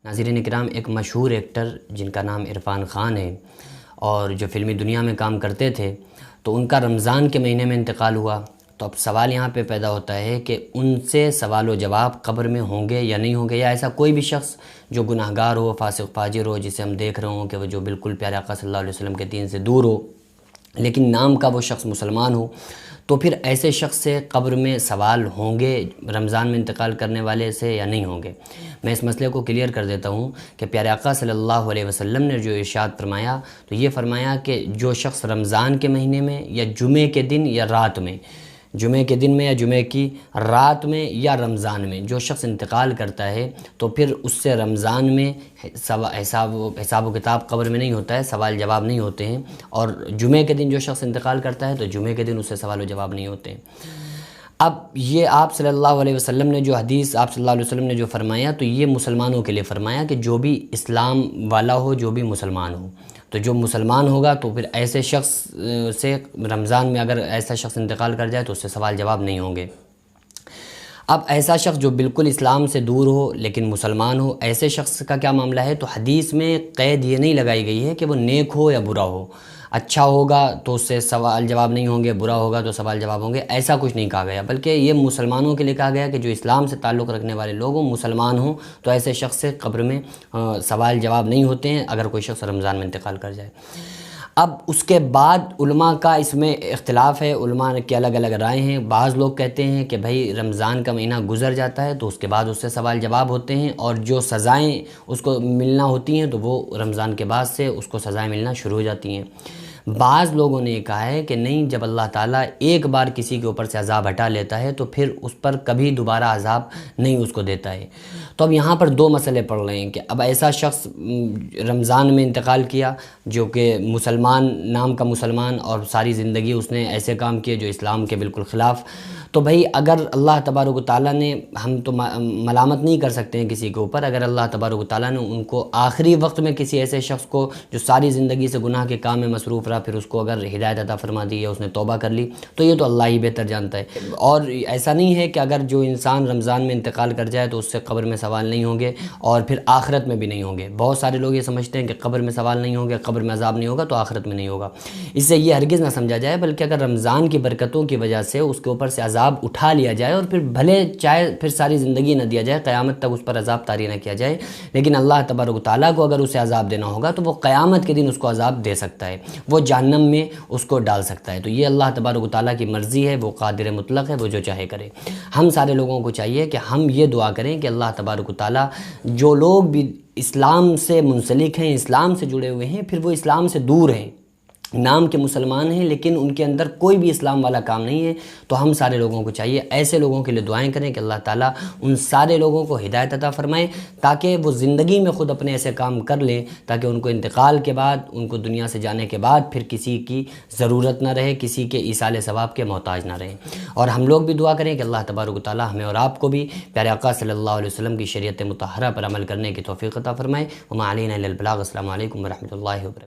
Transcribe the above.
ناظرین اکرام، ایک مشہور ایکٹر جن کا نام عرفان خان ہے اور جو فلمی دنیا میں کام کرتے تھے، تو ان کا رمضان کے مہینے میں انتقال ہوا۔ تو اب سوال یہاں پہ پیدا ہوتا ہے کہ ان سے سوال و جواب قبر میں ہوں گے یا نہیں ہوں گے، یا ایسا کوئی بھی شخص جو گناہ گار ہو، فاسق فاجر ہو، جسے ہم دیکھ رہے ہوں کہ وہ جو بالکل پیارے آقا صلی اللہ علیہ وسلم کے دین سے دور ہو، لیکن نام کا وہ شخص مسلمان ہو، تو پھر ایسے شخص سے قبر میں سوال ہوں گے رمضان میں انتقال کرنے والے سے یا نہیں ہوں گے؟ میں اس مسئلے کو کلیئر کر دیتا ہوں کہ پیارے آقا صلی اللہ علیہ وسلم نے جو ارشاد فرمایا، تو یہ فرمایا کہ جو شخص رمضان کے مہینے میں یا جمعے کے دن یا رات میں، جمعے کے دن میں یا جمعے کی رات میں یا رمضان میں جو شخص انتقال کرتا ہے، تو پھر اس سے رمضان میں حساب و کتاب قبر میں نہیں ہوتا ہے، سوال جواب نہیں ہوتے ہیں، اور جمعے کے دن جو شخص انتقال کرتا ہے تو جمعے کے دن اس سے سوال و جواب نہیں ہوتے ہیں۔ اب یہ آپ صلی اللہ علیہ وسلم نے جو حدیث آپ صلی اللہ علیہ وسلم نے جو فرمایا، تو یہ مسلمانوں کے لیے فرمایا کہ جو بھی اسلام والا ہو، جو بھی مسلمان ہو، تو جو مسلمان ہوگا تو پھر ایسے شخص سے رمضان میں اگر ایسا شخص انتقال کر جائے تو اس سے سوال جواب نہیں ہوں گے۔ اب ایسا شخص جو بالکل اسلام سے دور ہو لیکن مسلمان ہو، ایسے شخص کا کیا معاملہ ہے؟ تو حدیث میں قید یہ نہیں لگائی گئی ہے کہ وہ نیک ہو یا برا ہو، اچھا ہوگا تو اس سے سوال جواب نہیں ہوں گے، برا ہوگا تو سوال جواب ہوں گے، ایسا کچھ نہیں کہا گیا، بلکہ یہ مسلمانوں کے لیے کہا گیا کہ جو اسلام سے تعلق رکھنے والے لوگ ہوں، مسلمان ہوں، تو ایسے شخص سے قبر میں سوال جواب نہیں ہوتے ہیں اگر کوئی شخص رمضان میں انتقال کر جائے۔ اب اس کے بعد علماء کا اس میں اختلاف ہے، علماء کی الگ الگ رائے ہیں۔ بعض لوگ کہتے ہیں کہ بھائی رمضان کا مہینہ گزر جاتا ہے تو اس کے بعد اس سے سوال جواب ہوتے ہیں، اور جو سزائیں اس کو ملنا ہوتی ہیں تو وہ رمضان کے بعد سے اس کو سزائیں ملنا شروع ہو جاتی ہیں۔ بعض لوگوں نے یہ کہا ہے کہ نہیں، جب اللہ تعالیٰ ایک بار کسی کے اوپر سے عذاب ہٹا لیتا ہے تو پھر اس پر کبھی دوبارہ عذاب نہیں اس کو دیتا ہے۔ تو اب یہاں پر دو مسئلے پڑ رہے ہیں کہ اب ایسا شخص رمضان میں انتقال کیا جو کہ مسلمان، نام کا مسلمان، اور ساری زندگی اس نے ایسے کام کیے جو اسلام کے بالکل خلاف، تو بھئی اگر اللہ تبارک و تعالیٰ نے، ہم تو ملامت نہیں کر سکتے ہیں کسی کے اوپر، اگر اللہ تبارک و تعالیٰ نے ان کو آخری وقت میں کسی ایسے شخص کو جو ساری زندگی سے گناہ کے کام میں مصروف رہا، پھر اس کو اگر ہدایت عطا فرما دی یا اس نے توبہ کر لی، تو یہ تو اللہ ہی بہتر جانتا ہے۔ اور ایسا نہیں ہے کہ اگر جو انسان رمضان میں انتقال کر جائے تو اس سے قبر میں سوال نہیں ہوں گے اور پھر آخرت میں بھی نہیں ہوں گے۔ بہت سارے لوگ یہ سمجھتے ہیں کہ قبر میں سوال نہیں ہوں گے، قبر میں عذاب نہیں ہوگا تو آخرت میں نہیں ہوگا۔ اس سے یہ ہرگز نہ سمجھا جائے، بلکہ اگر رمضان کی برکتوں کی وجہ سے اس کے اوپر سے عذاب اٹھا لیا جائے اور پھر بھلے چاہے پھر ساری زندگی نہ دیا جائے، قیامت تک اس پر عذاب طاری نہ کیا جائے، لیکن اللہ تبارک و تعالیٰ کو اگر اسے عذاب دینا ہوگا تو وہ قیامت کے دن اس کو عذاب دے سکتا ہے، وہ جہنم میں اس کو ڈال سکتا ہے۔ تو یہ اللہ تبارک و تعالیٰ کی مرضی ہے، وہ قادر مطلق ہے، وہ جو چاہے کرے۔ ہم سارے لوگوں کو چاہیے کہ ہم یہ دعا کریں کہ اللہ تبارک و تعالیٰ جو لوگ بھی اسلام سے منسلک ہیں، اسلام سے جڑے ہوئے ہیں، پھر وہ اسلام سے دور ہیں، نام کے مسلمان ہیں لیکن ان کے اندر کوئی بھی اسلام والا کام نہیں ہے، تو ہم سارے لوگوں کو چاہیے ایسے لوگوں کے لیے دعائیں کریں کہ اللہ تعالیٰ ان سارے لوگوں کو ہدایت عطا فرمائے، تاکہ وہ زندگی میں خود اپنے ایسے کام کر لیں تاکہ ان کو انتقال کے بعد، ان کو دنیا سے جانے کے بعد پھر کسی کی ضرورت نہ رہے، کسی کے ایصال ثواب کے محتاج نہ رہیں۔ اور ہم لوگ بھی دعا کریں کہ اللہ تبارک و تعالیٰ ہمیں اور آپ کو بھی پیارے آقا صلی اللہ علیہ وسلم کی شریعت مطہرہ پر عمل کرنے کی توفیق عطا فرمائے۔ وما علینا الا البلاغ۔ السلام علیکم ورحمۃ اللہ وبرکاتہ۔